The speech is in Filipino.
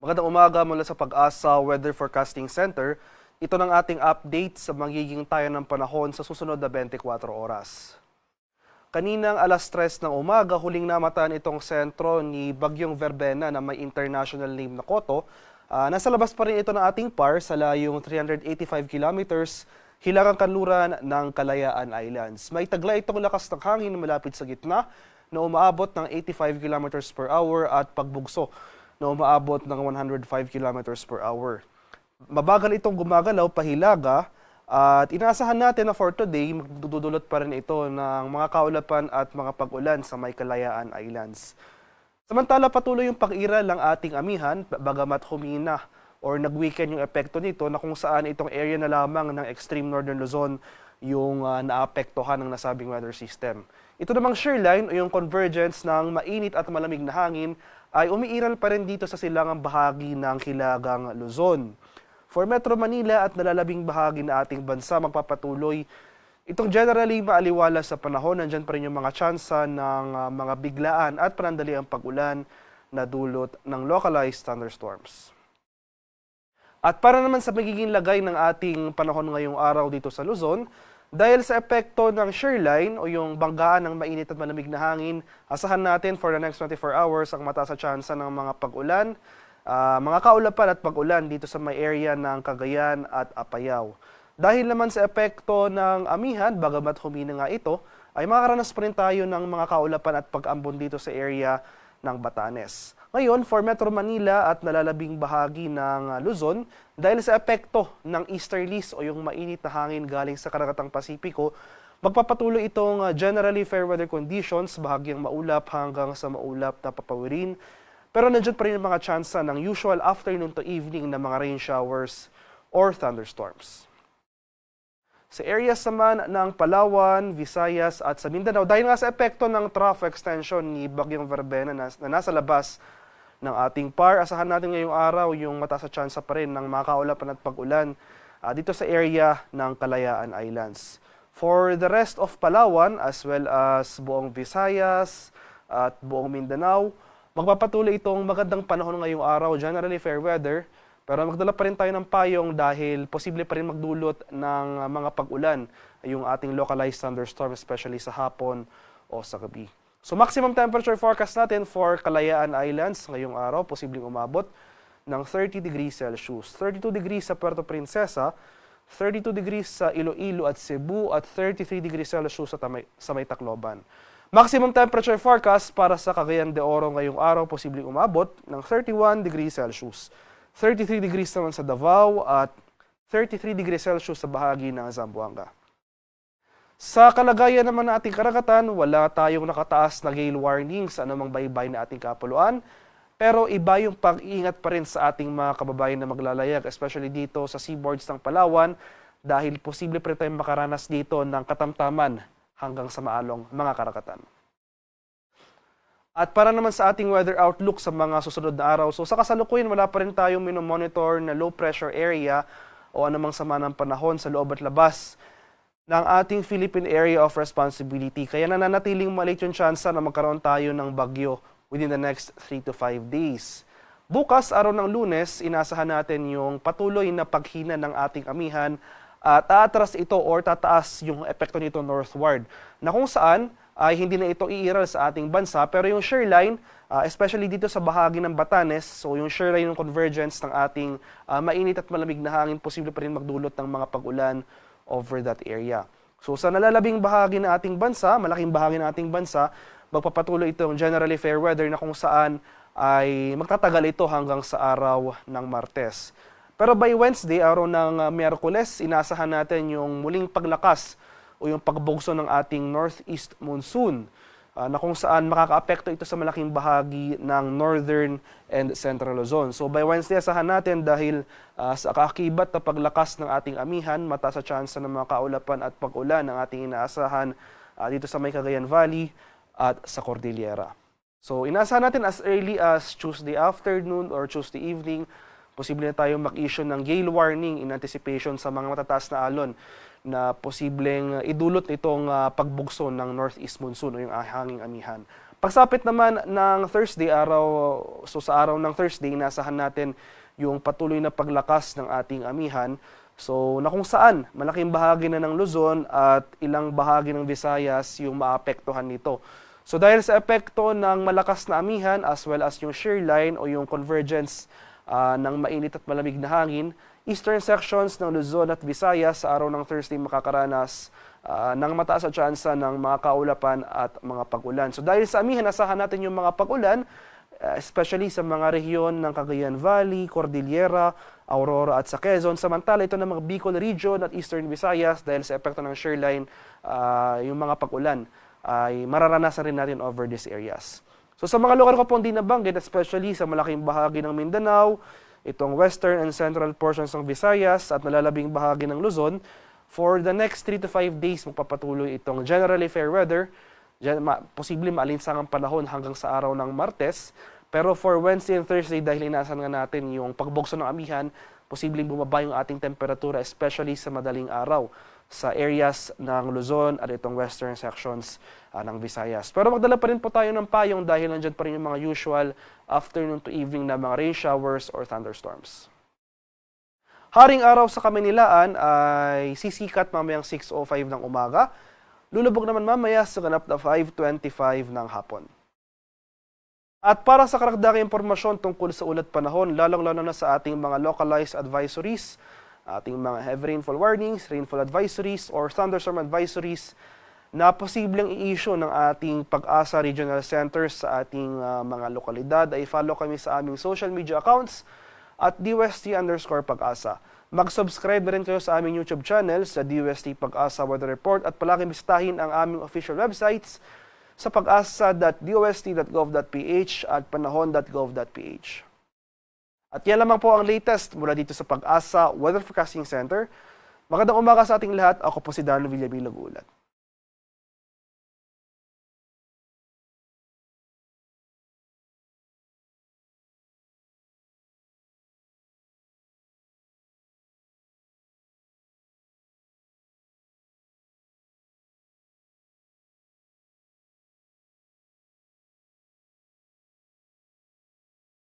Magandang umaga mula sa Pag-asa Weather Forecasting Center. Ito ng ating update sa magiging tayo ng panahon sa susunod na 24 oras. Kaninang alas 3 ng umaga, huling namataan itong sentro ni Bagyong Verbena na may international name na Koto. Nasa labas pa rin ito ng ating PAR sa layong 385 kilometers, hilagang kanluran ng Kalayaan Islands. May tagla itong lakas ng hangin malapit sa gitna na umaabot ng 85 kilometers per hour at pagbugso na umaabot ng 105 kilometers per hour. Mabagal itong gumagalaw pahilaga at inaasahan natin na for today magdudulot pa rin ito ng mga kaulapan at mga pag-ulan sa may Kalayaan Islands. Samantala patuloy yung pag-iral ng ating amihan bagamat humina or nag-weekend yung epekto nito na kung saan itong area na lamang ng extreme northern Luzon yung naapektuhan ng nasabing weather system. Ito namang shearline o yung convergence ng mainit at malamig na hangin ay umiiral pa rin dito sa silangang bahagi ng Hilagang Luzon. For Metro Manila at nalalabing bahagi na ating bansa magpapatuloy itong generally maaliwala sa panahon. Nandyan pa rin yung mga tsansa ng mga biglaan at panandaliang pag-ulan na dulot ng localized thunderstorms. At para naman sa magiging lagay ng ating panahon ngayong araw dito sa Luzon, dahil sa epekto ng shearline o yung banggaan ng mainit at malamig na hangin, asahan natin for the next 24 hours ang mataas na tsansa ng mga pag-ulan, mga kaulapan at pag-ulan dito sa may area ng Cagayan at Apayao. Dahil naman sa epekto ng amihan, bagamat humina nga ito, ay makakaranas pa rin tayo ng mga kaulapan at pag-ambon dito sa area ng Batanes. Ngayon, for Metro Manila at nalalabing bahagi ng Luzon, dahil sa epekto ng easterlies o yung mainit na hangin galing sa karagatang Pasipiko, magpapatuloy itong generally fair weather conditions, bahagyang maulap hanggang sa maulap na papawirin. Pero nandiyan pa rin ang mga tsansa ng usual afternoon to evening na mga rain showers or thunderstorms. Sa areas naman ng Palawan, Visayas at sa Mindanao, dahil nga sa epekto ng trough extension ni Bagyong Verbena na nasa labas ng ating PAR, asahan natin ngayong araw yung mataas na tsansa pa rin ng mga kaulapan at pag-ulan dito sa area ng Kalayaan Islands. For the rest of Palawan as well as buong Visayas at buong Mindanao, magpapatuloy itong magandang panahon ngayong araw, generally fair weather, pero magdala pa rin tayo ng payong dahil posible pa rin magdulot ng mga pag-ulan yung ating localized thunderstorm, especially sa hapon o sa gabi. So maximum temperature forecast natin for Kalayaan Islands ngayong araw, posibleng umabot ng 30 degrees Celsius. 32 degrees sa Puerto Princesa, 32 degrees sa Iloilo at Cebu, at 33 degrees Celsius sa may Tacloban. Maximum temperature forecast para sa Cagayan de Oro ngayong araw, posibleng umabot ng 31 degrees Celsius. 33 degrees naman sa Davao at 33 degrees Celsius sa bahagi ng Zamboanga. Sa kalagayan naman ng ating karagatan, wala tayong nakataas na gale warning sa anumang baybay na ating kapuluan, pero iba yung pag-iingat pa rin sa ating mga kababayan na maglalayag, especially dito sa seaboards ng Palawan, dahil posible pa rin tayong makaranas dito ng katamtaman hanggang sa maalong mga karagatan. At para naman sa ating weather outlook sa mga susunod na araw, so sa kasalukuyan wala pa rin tayong minomonitor na low pressure area o anumang sama ng panahon sa loob at labas ng ating Philippine Area of Responsibility. Kaya nananatiling maliit yung tsansa na magkaroon tayo ng bagyo within the next 3 to 5 days. Bukas, araw ng Lunes, inasahan natin yung patuloy na paghina ng ating amihan at aatras ito or tataas yung epekto nito northward, na kung saan ay hindi na ito iiral sa ating bansa, pero yung shearline, especially dito sa bahagi ng Batanes, so yung shearline ng convergence ng ating mainit at malamig na hangin, posible pa rin magdulot ng mga pag-ulan over that area. So sa nalalabing bahagi ng ating bansa, malaking bahagi ng ating bansa, magpapatuloy itong generally fair weather na kung saan ay magtatagal ito hanggang sa araw ng Martes. Pero by Wednesday, araw ng Miyerkules, inaasahan natin yung muling paglakas o yung pagbugso ng ating northeast monsoon na kung saan makakaapekto ito sa malaking bahagi ng northern and central Luzon. So by Wednesday, asahan natin dahil sa kaakibat na paglakas ng ating amihan, mataas sa tsansa ng mga kaulapan at pag-ulan ng ating inaasahan dito sa may Cagayan Valley at sa Cordillera. So inaasahan natin as early as Tuesday afternoon or Tuesday evening, posible na tayong mag-issue ng gale warning in anticipation sa mga matataas na alon na posibleng idulot itong pagbugso ng northeast monsoon o yung hanging amihan. Pagsapit naman ng Thursday, sa araw ng Thursday, inasahan natin yung patuloy na paglakas ng ating amihan. So, na kung saan malaking bahagi na ng Luzon at ilang bahagi ng Visayas yung maapektuhan nito. So, dahil sa epekto ng malakas na amihan as well as yung shear line o yung convergence ng mainit at malamig na hangin, eastern sections ng Luzon at Visayas sa araw ng Thursday makakaranas ng mataas na tsansa ng mga kaulapan at mga pag-ulan. So dahil sa amihan, asahan natin yung mga pag-ulan, especially sa mga rehiyon ng Cagayan Valley, Cordillera, Aurora at sa Quezon. Samantala, ito ng mga Bicol Region at Eastern Visayas dahil sa epekto ng shear line, yung mga pag-ulan ay mararanasan rin natin over these areas. So sa mga lugar ko po hindi nabanggit, especially sa malaking bahagi ng Mindanao, itong western and central portions ng Visayas at nalalabing bahagi ng Luzon, for the next 3 to 5 days magpapatuloy itong generally fair weather. Posible maalinsangang panahon hanggang sa araw ng Martes. Pero for Wednesday and Thursday, dahil inaasahan nga natin yung pagbukso ng amihan, posibleng bumaba yung ating temperatura, especially sa madaling araw sa areas ng Luzon at itong western sections ng Visayas. Pero magdala pa rin po tayo ng payong dahil nandyan pa rin yung mga usual afternoon to evening na mga rain showers or thunderstorms. Haring araw sa Kamaynilaan ay sisikat mamayang 6:05 ng umaga. Lulubog naman mamaya sa ganap na 5:25 ng hapon. At para sa karagdagang impormasyon tungkol sa ulat panahon, lalong-lalo na sa ating mga localized advisories, ating mga heavy rainfall warnings, rainfall advisories, or thunderstorm advisories na posibleng i-issue ng ating Pag-asa Regional Centers sa ating mga lokalidad, ay follow kami sa aming social media accounts at DUST_Pag-asa. Mag-subscribe na rin kayo sa aming YouTube channel sa DUST Pag-asa Weather Report at palagi bisitahin ang aming official websites sa pag-asa.dust.gov.ph at panahon.gov.ph. At yan lamang po ang latest mula dito sa Pag-asa Weather Forecasting Center. Magandang umaga sa ating lahat. Ako po si Darno Villabilog Ulat.